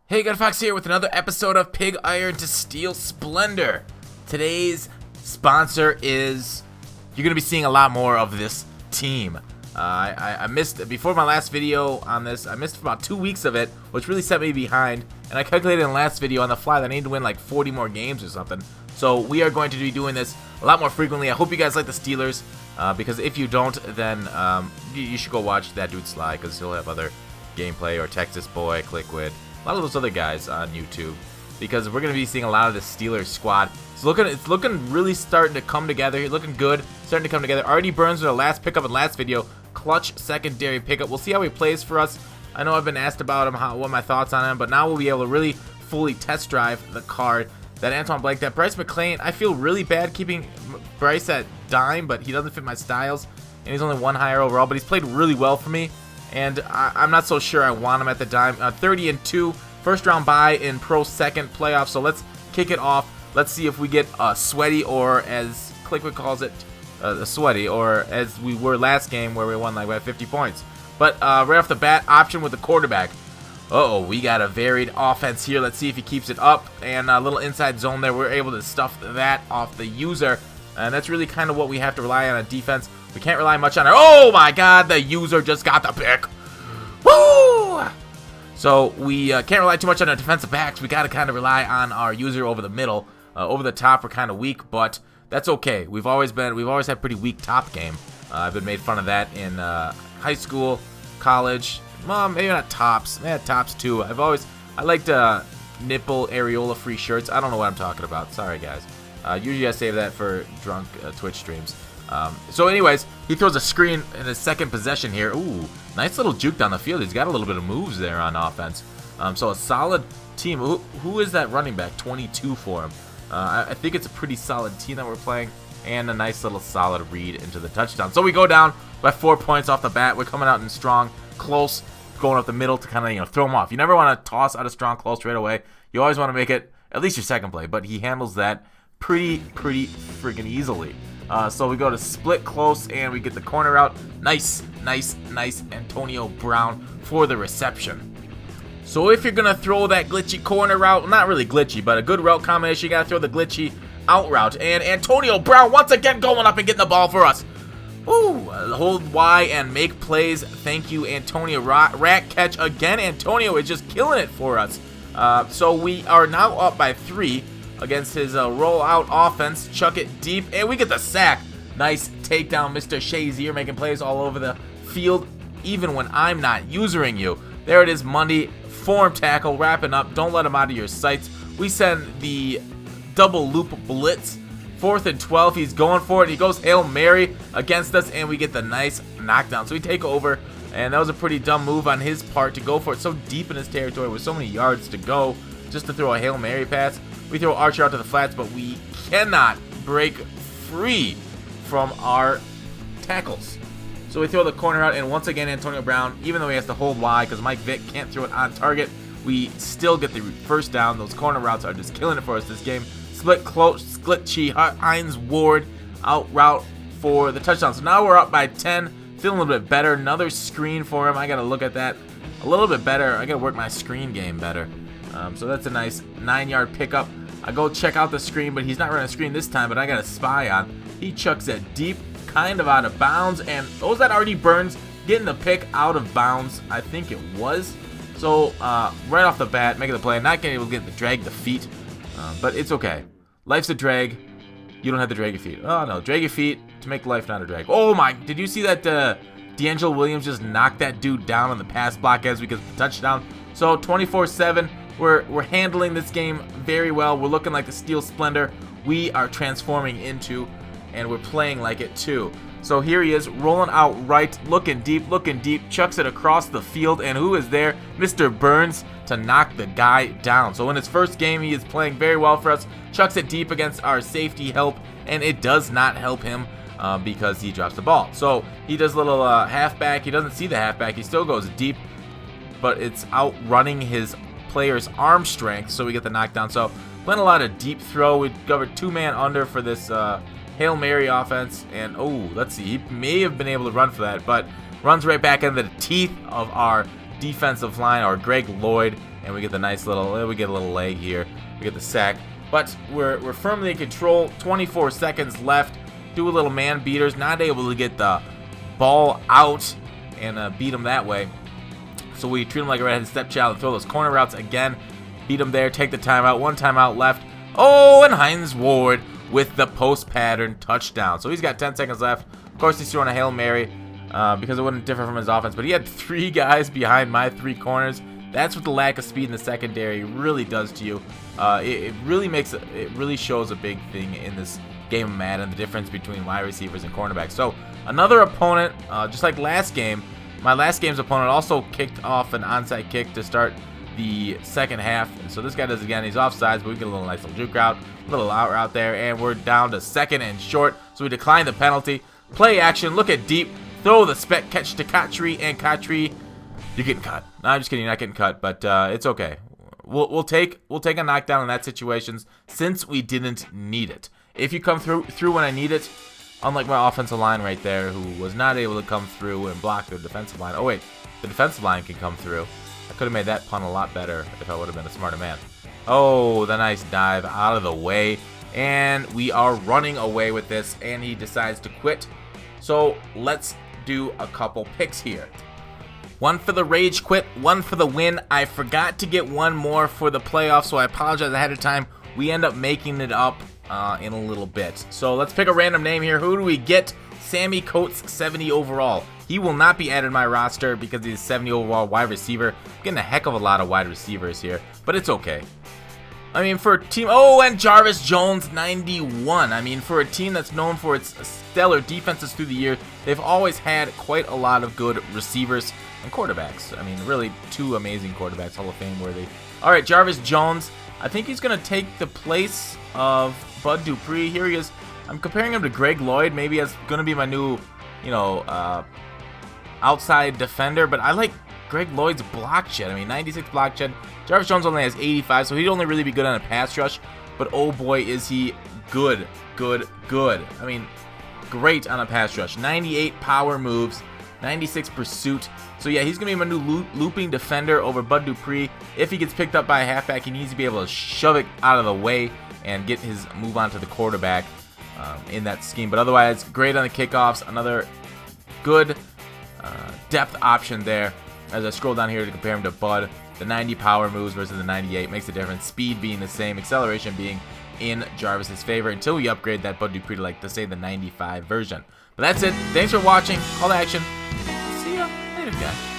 Hey, GutFoxx here with another episode of Pig Iron to Steel Splendor. Today's sponsor is, you're going to be seeing a lot more of this team. I missed, before my last video on this, I missed about 2 weeks of it, which really set me behind. And I calculated in the last video on the fly that I need to win like 40 more games or something. So we are going to be doing this a lot more frequently. I hope you guys like the Steelers, because if you don't, then you should go watch that dude Sly, because he'll have other gameplay, or Texas Boy, Clickwood, a lot of those other guys on YouTube, because we're going to be seeing a lot of the Steelers squad. It's looking really starting to come together. It's looking good, starting to come together. Already Burns with our last pickup in last video, clutch secondary pickup. We'll see how he plays for us. I know I've been asked about him, what my thoughts on him, but now we'll be able to really fully test drive the card. That Antoine Blank, that Bryce McLean, I feel really bad keeping Bryce at dime, but he doesn't fit my styles, and he's only one higher overall, but he's played really well for me. And I'm not so sure I want him at the dime. 30-2, first round bye in Pro Second playoff. So let's kick it off. Let's see if we get sweaty, or as Clickwood calls it, sweaty, or as we were last game where we won like by 50 points. But right off the bat, option with the quarterback. Uh-oh, we got a varied offense here. Let's see if he keeps it up. And a little inside zone there. We're able to stuff that off the user. And that's really kind of what we have to rely on defense. We can't rely much on it. Oh my god, the user just got the pick. Woo! So we can't rely too much on our defensive backs. We got to kind of rely on our user over the middle. Over the top, we're kind of weak, but that's okay. We've always had pretty weak top game. I've been made fun of that in high school, college. Well, maybe not tops. Yeah, tops too. I liked nipple areola free shirts. I don't know what I'm talking about. Sorry guys. Usually I save that for drunk Twitch streams. So anyways, he throws a screen in his second possession here. Ooh, nice little juke down the field. He's got a little bit of moves there on offense. So a solid team. Who is that running back? 22 for him. I think it's a pretty solid team that we're playing, and a nice little solid read into the touchdown. So we go down by 4 points off the bat. We're coming out in strong, close, going up the middle to kind of throw him off. You never want to toss out a strong close right away. You always want to make it at least your second play, but he handles that pretty freaking easily. So we go to split close, and we get the corner out. Nice Antonio Brown for the reception. So if you're going to throw that glitchy corner route, not really glitchy, but a good route combination, you got to throw the glitchy out route. And Antonio Brown once again going up and getting the ball for us. Ooh, hold Y and make plays. Thank you, Antonio. Rat catch again. Antonio is just killing it for us. So we are now up by 3 against his roll-out offense. Chuck it deep, and we get the sack. Nice takedown, Mr. Shazier, making plays all over the field, even when I'm not usering you. There it is, Monday. Form tackle, wrapping up. Don't let him out of your sights. We send the double loop blitz. 4th and 12. He's going for it. He goes Hail Mary against us, and we get the nice knockdown. So we take over, and that was a pretty dumb move on his part to go for it so deep in his territory with so many yards to go just to throw a Hail Mary pass. We throw Archer out to the flats, but we cannot break free from our tackles. So we throw the corner out, and once again, Antonio Brown, even though he has to hold Y because Mike Vick can't throw it on target, we still get the first down. Those corner routes are just killing it for us this game. Split close, glitchy, Hines Ward out route for the touchdown. So now we're up by 10, feeling a little bit better. Another screen for him. I got to look at that a little bit better. I got to work my screen game better. So that's a nice 9-yard pickup. I go check out the screen, but he's not running a screen this time, but I got a spy on. He chucks it deep, kind of out of bounds, and was that already Burns getting the pick out of bounds? I think it was. So right off the bat, making the play, not getting able to get the drag the feet, but it's okay. Life's a drag. You don't have to drag your feet. Oh no, drag your feet to make life not a drag. Oh my, did you see that D'Angelo Williams just knocked that dude down on the pass block as we get the touchdown? So 24-7, we're handling this game very well. We're looking like the Steel Splendor we are transforming into, and we're playing like it too. So here he is, rolling out right, looking deep, chucks it across the field, and who is there? Mr. Burns to knock the guy down. So in his first game, he is playing very well for us, chucks it deep against our safety help, and it does not help him because he drops the ball. So he does a little halfback. He doesn't see the halfback. He still goes deep, but it's outrunning his player's arm strength, so we get the knockdown. So playing a lot of deep throw. We covered 2-man under for this Hail Mary offense, and oh, let's see, he may have been able to run for that, but runs right back into the teeth of our defensive line, or Greg Lloyd, and we get the nice little, we get a little leg here. We get the sack, but we're firmly in control. 24 seconds left. Do a little man beaters, not able to get the ball out and beat him that way. So we treat him like a redheaded stepchild and throw those corner routes again. Beat him there, take the timeout. 1 timeout left. Oh, and Hines Ward with the post pattern touchdown. So he's got 10 seconds left. Of course, he's throwing a Hail Mary because it wouldn't differ from his offense. But he had 3 guys behind my 3 corners. That's what the lack of speed in the secondary really does to you. It really shows a big thing in this game of Madden, the difference between wide receivers and cornerbacks. So another opponent, just like last game, my last game's opponent also kicked off an onside kick to start the second half. And so this guy does it again. He's offsides, but we get a little nice little juke route, a little out route there, and we're down to 2nd and short. So we decline the penalty. Play action, look at deep, throw the spec catch to Kotri, and Kotri, you're getting cut. No, I'm just kidding, you're not getting cut, but it's okay. We'll take a knockdown in that situation since we didn't need it. If you come through when I need it, unlike my offensive line right there, who was not able to come through and block the defensive line. Oh wait, the defensive line can come through. I could have made that pun a lot better if I would have been a smarter man. Oh, the nice dive out of the way, and we are running away with this, and he decides to quit. So let's do a couple picks here. 1 for the rage quit, 1 for the win. I forgot to get 1 more for the playoffs, so I apologize ahead of time. We end up making it up in a little bit. So let's pick a random name here. Who do we get? Sammy Coates, 70 overall. He will not be added to my roster because he's 70 overall wide receiver. I'm getting a heck of a lot of wide receivers here, but it's okay. I mean, for a team... Oh, and Jarvis Jones, 91. I mean, for a team that's known for its stellar defenses through the year, they've always had quite a lot of good receivers and quarterbacks. I mean, really, 2 amazing quarterbacks, Hall of Fame worthy. All right, Jarvis Jones. I think he's going to take the place of Bud Dupree. Here he is. I'm comparing him to Greg Lloyd. Maybe that's going to be my new, outside defender. But I like Greg Lloyd's block shed. I mean, 96 block shed. Jarvis Jones only has 85, so he'd only really be good on a pass rush. But oh boy, is he good. I mean, great on a pass rush. 98 power moves, 96 pursuit. So yeah, he's going to be my new looping defender over Bud Dupree. If he gets picked up by a halfback, he needs to be able to shove it out of the way and get his move on to the quarterback in that scheme. But otherwise, great on the kickoffs. Another good depth option there. As I scroll down here to compare him to Bud, the 90 power moves versus the 98 makes a difference. Speed being the same, acceleration being in Jarvis's favor until we upgrade that Bud Dupree to, like, to say, the 95 version. But that's it. Thanks for watching. Call to action. See ya later, guys.